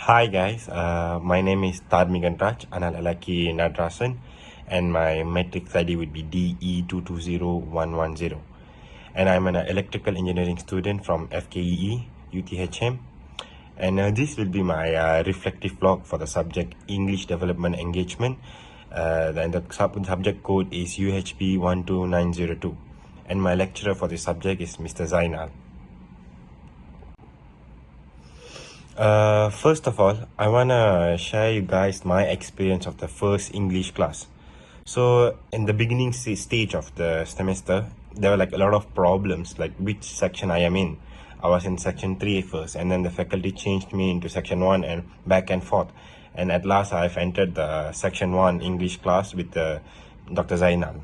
Hi guys, my name is Tharmigan Analalaki Nadrasan, and my matrix ID would be DE220110. And I'm an electrical engineering student from FKEE, UTHM. And this will be my reflective vlog for the subject English Development Engagement. And the subject code is UHB 12902. And my lecturer for this subject is Mr. Zainal. First of all, I wanna share you guys my experience of the first English class. So in the beginning stage of the semester, there were like a lot of problems, like which section I am in. I was in section 3 first, and then the faculty changed me into section 1 and back and forth. And at last, I've entered the section 1 English class with Dr. Zainal.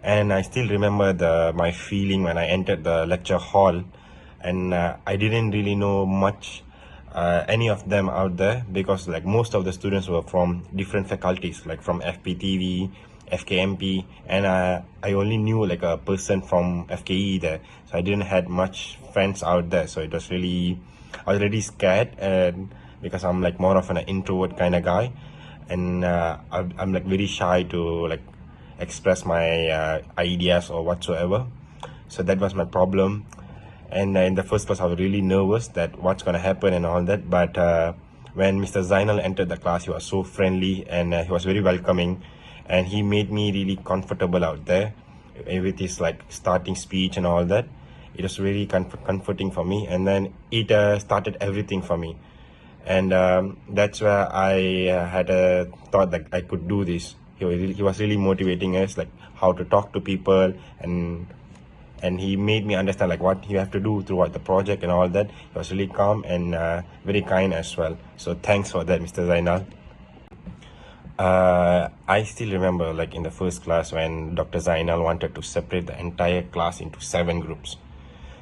And I still remember my feeling when I entered the lecture hall, and I didn't really know much any of them out there, because like most of the students were from different faculties, like from FPTV, FKMP, and I only knew like a person from FKE there, so I didn't had much friends out there. So it was really, I was really scared, and because I'm like more of an introvert kind of guy, and I'm like very shy to like express my ideas or whatsoever. So that was my problem. And in the first class, I was really nervous that what's going to happen and all that. But when Mr. Zainal entered the class, he was so friendly, and he was very welcoming, and he made me really comfortable out there with his like starting speech and all that. It was really comforting for me, and then it started everything for me. And that's where I had a thought that I could do this. He was really motivating us, like how to talk to people, and he made me understand like what you have to do throughout the project and all that. He was really calm and very kind as well. So thanks for that, Mr. Zainal. I still remember like in the first class when Dr. Zainal wanted to separate the entire class into 7 groups.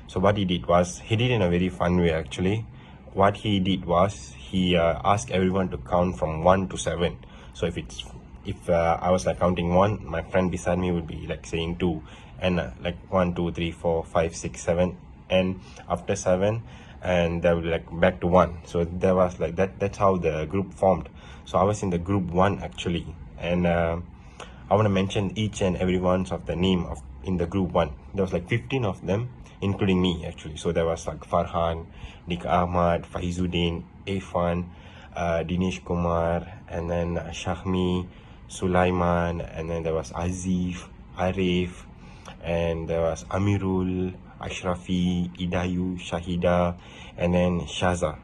So what he did was, he did in a very fun way actually. What he did was, he asked everyone to count from 1 to 7. So if I was like counting 1, my friend beside me would be like saying 2, and like 1 2 3 4 5 6 7, and after 7, and they would like back to 1. So there was like that's how the group formed. So I was in the group 1 actually, and I want to mention each and every one of the name of in the group 1. There was like 15 of them, including me actually. So there was like Farhan, Nik Ahmad, Faizuddin, Irfan, Dinesh Kumar, and then Shahmi, Sulaiman, and then there was Azif, Arif, and there was Amirul, Ashrafi, Idayu, Shahida, and then Shaza.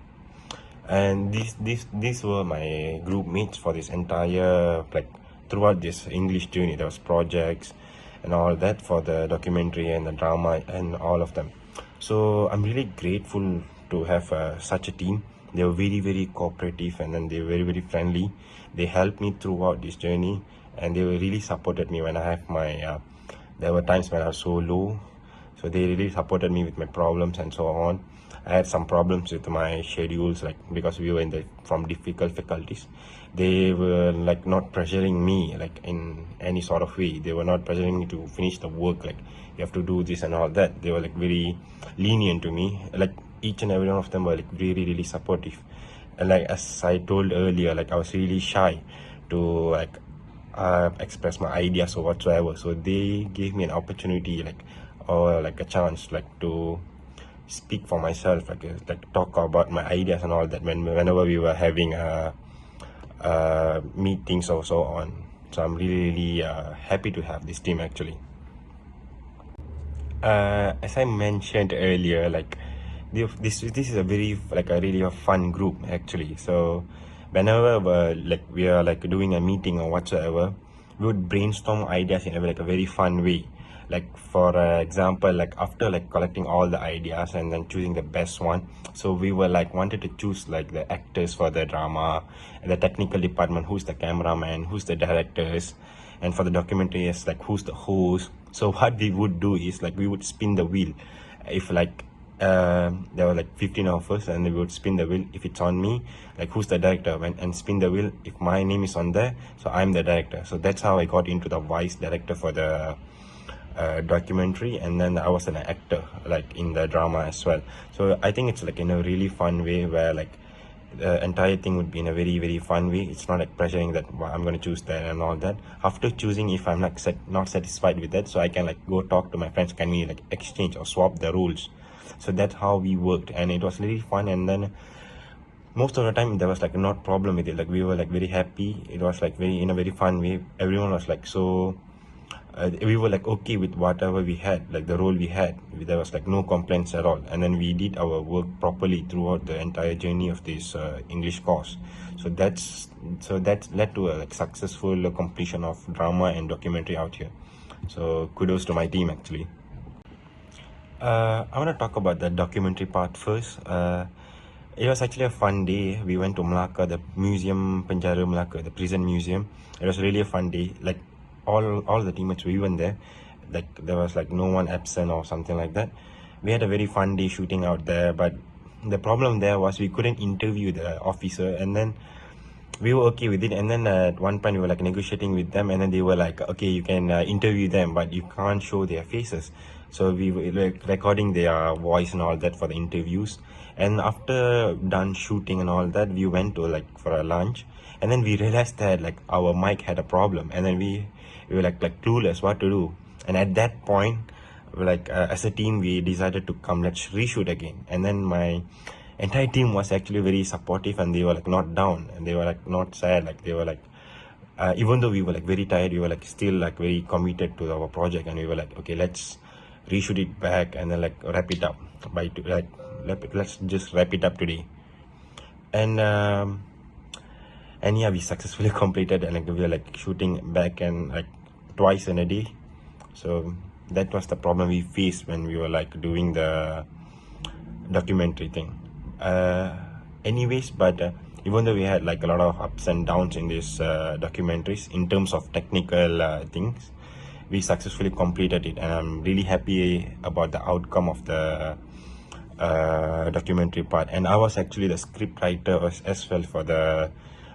And these were my group mates for this entire, like throughout this English journey. There was projects and all that for the documentary and the drama and all of them. So I'm really grateful to have such a team. They were very cooperative, and then they were very friendly. They helped me throughout this journey, and they really supported me when I have my there were times when I was so low. So they really supported me with my problems and so on. I had some problems with my schedules, like because we were from difficult faculties. They were like not pressuring me like in any sort of way. They were not pressuring me to finish the work, like you have to do this and all that. They were like very lenient to me. Like each and every one of them were like really supportive. And like as I told earlier, like I was really shy to like express my ideas or whatsoever. So they gave me an opportunity, like, or like a chance, like to speak for myself, like talk about my ideas and all that whenever we were having meetings or so on. So I'm really happy to have this team actually. As I mentioned earlier, like this is a very like a really fun group actually. So whenever we are like doing a meeting or whatsoever, we would brainstorm ideas in a very fun way. Like for example, like after like collecting all the ideas and then choosing the best one, so we were like wanted to choose like the actors for the drama, and the technical department, who's the cameraman, who's the directors, and for the documentary, it's like who's the host. So what we would do is like we would spin the wheel. If like there were like 15 of us, and we would spin the wheel. If it's on me, like who's the director, and spin the wheel. If my name is on there, so I'm the director. So that's how I got into the vice director for the documentary, and then I was an actor like in the drama as well. So I think it's like in a really fun way where like the entire thing would be in a very fun way. It's not like pressuring that I'm going to choose that and all that. After choosing, if I'm not satisfied with that, so I can like go talk to my friends, can we like exchange or swap the roles. So that's how we worked, and it was really fun. And then most of the time there was like not problem with it, like we were like very happy. It was like very in a very fun way. Everyone was like so we were like okay with whatever we had, like the role we had. There was like no complaints at all, and then we did our work properly throughout the entire journey of this English course. So that led to a like successful completion of drama and documentary out here. So kudos to my team actually. I want to talk about the documentary part first. It was actually a fun day. We went to Melaka, the museum, Penjara Melaka, the prison museum. It was really a fun day. Like all the teammates were even there. Like there was like no one absent or something like that. We had a very fun day shooting out there, but the problem there was we couldn't interview the officer, and then we were okay with it. And then at one point we were like negotiating with them, and then they were like, okay, you can interview them, but you can't show their faces. So we were like recording their voice and all that for the interviews. And after done shooting and all that, we went to like for a lunch, and then we realized that like our mic had a problem, and then we were like clueless what to do. And at that point, like as a team, we decided to come, let's reshoot again. And then my entire team was actually very supportive, and they were like not down, and they were like not sad. Like they were like even though we were like very tired, we were like still like very committed to our project, and we were like, okay, let's reshoot it back and then like wrap it up let's just wrap it up today. And yeah, we successfully completed, and like we were like shooting back and like twice in a day. So that was the problem we faced when we were like doing the documentary thing. Anyways, but even though we had like a lot of ups and downs in these documentaries in terms of technical things, we successfully completed it, and I'm really happy about the outcome of the documentary part. And I was actually the script writer as well for the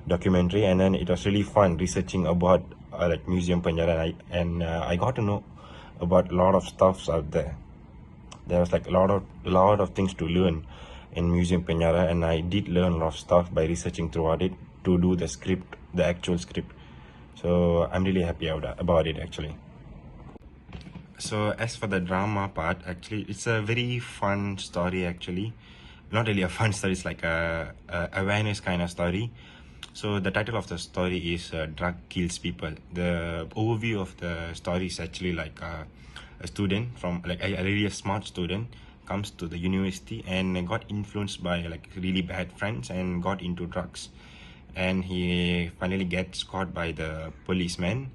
documentary, and then it was really fun researching about like Museum Penjara, and I got to know about a lot of stuffs out there. There was like a lot of things to learn in Museum Penjara, and I did learn a lot of stuff by researching throughout it to do the script, the actual script. So I'm really happy about it actually. So as for the drama part, actually it's a very fun story actually. Not really a fun story, it's like a awareness kind of story. So the title of the story is Drug Kills People. The overview of the story is actually like a student from like a really smart student comes to the university and got influenced by like really bad friends and got into drugs, and he finally gets caught by the policeman.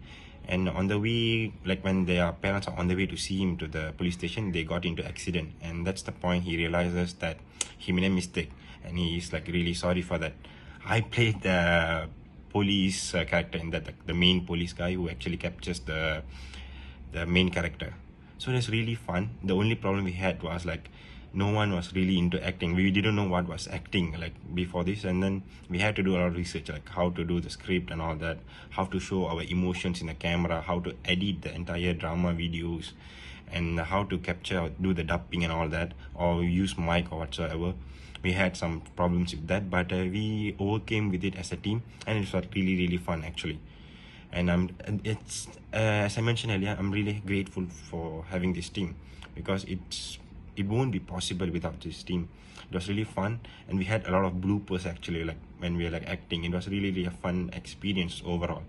And on the way, like when their parents are on the way to see him to the police station, they got into accident, and that's the point he realizes that he made a mistake, and he is like really sorry for that. I played the police character in that, like, the main police guy who actually captures the main character. So it was really fun. The only problem we had was like no one was really into acting. We didn't know what was acting like before this, and then we had to do a lot of research, like how to do the script and all that, how to show our emotions in the camera, how to edit the entire drama videos, and how to capture, do the dubbing and all that, or use mic or whatsoever. We had some problems with that, but we overcame with it as a team, and it was really fun actually. And it's as I mentioned earlier, I'm really grateful for having this team, because it won't be possible without this team. It was really fun, and we had a lot of bloopers actually, like when we were like acting. It was really a fun experience overall.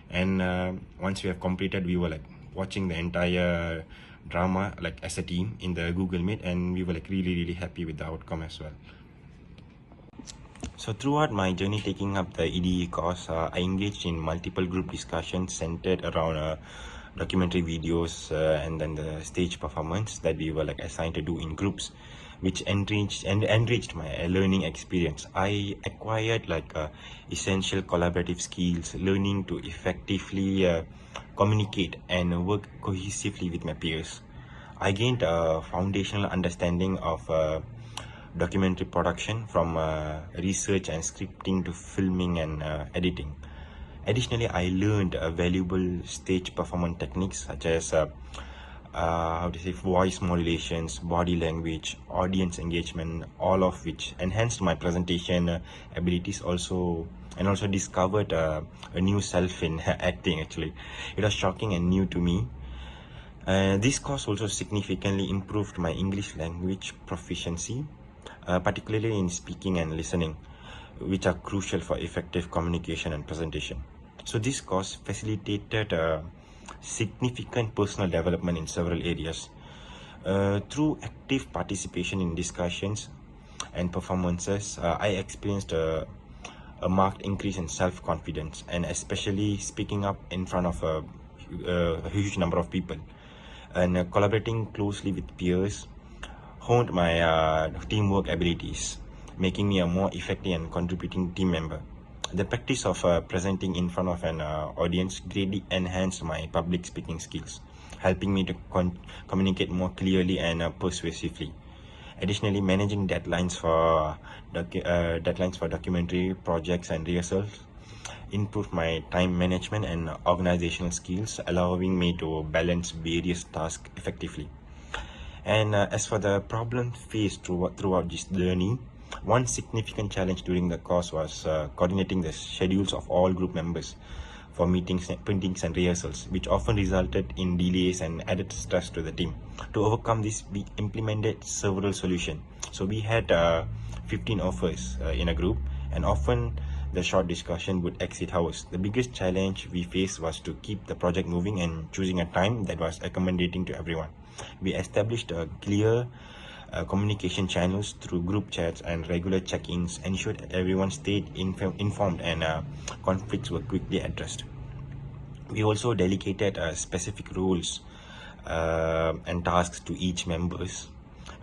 And once we have completed, we were like watching the entire drama like as a team in the Google Meet, and we were like really happy with the outcome as well. So throughout my journey taking up the EDE course, I engaged in multiple group discussions centered around documentary videos and then the stage performance that we were like assigned to do in groups, which enriched my learning experience. I acquired like essential collaborative skills, learning to effectively communicate and work cohesively with my peers. I gained a foundational understanding of documentary production, from research and scripting to filming and editing. Additionally, I learned valuable stage performance techniques such as how to say, voice modulations, body language, audience engagement, all of which enhanced my presentation abilities also, and also discovered a new self in acting. Actually, it was shocking and new to me. This course also significantly improved my English language proficiency, particularly in speaking and listening, which are crucial for effective communication and presentation. So this course facilitated significant personal development in several areas. Through active participation in discussions and performances, I experienced a marked increase in self-confidence, and especially speaking up in front of a huge number of people, and collaborating closely with peers honed my teamwork abilities, making me a more effective and contributing team member. The practice of presenting in front of an audience greatly enhanced my public speaking skills, helping me to communicate more clearly and persuasively. Additionally, managing deadlines for documentary projects and rehearsals improved my time management and organizational skills, allowing me to balance various tasks effectively. And as for the problem faced throughout this journey, one significant challenge during the course was coordinating the schedules of all group members for meetings, printings, and rehearsals, which often resulted in delays and added stress to the team. To overcome this, we implemented several solutions. So we had 15 offers in a group, and often the short discussion would exceed hours. The biggest challenge we faced was to keep the project moving and choosing a time that was accommodating to everyone. We established a clear communication channels through group chats and regular check-ins, ensured that everyone stayed informed and conflicts were quickly addressed. We also dedicated specific roles and tasks to each members,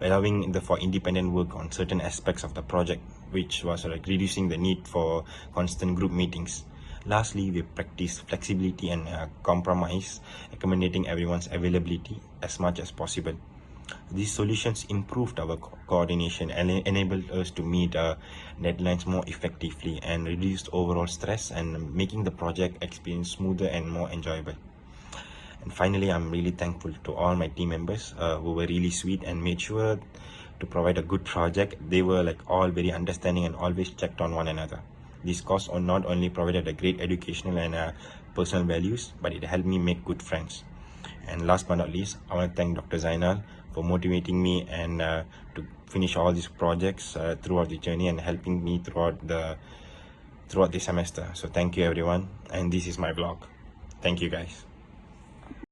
allowing for independent work on certain aspects of the project, which was like reducing the need for constant group meetings. Lastly, we practiced flexibility and compromise, accommodating everyone's availability as much as possible. These solutions improved our coordination and enabled us to meet deadlines more effectively and reduced overall stress, and making the project experience smoother and more enjoyable. And finally, I'm really thankful to all my team members who were really sweet and made sure to provide a good project. They were like all very understanding and always checked on one another. This course not only provided a great educational and personal values, but it helped me make good friends. And last but not least, I want to thank Dr. Zainal for motivating me and to finish all these projects throughout the journey and helping me throughout the semester. So thank you everyone, and this is my vlog. Thank you guys.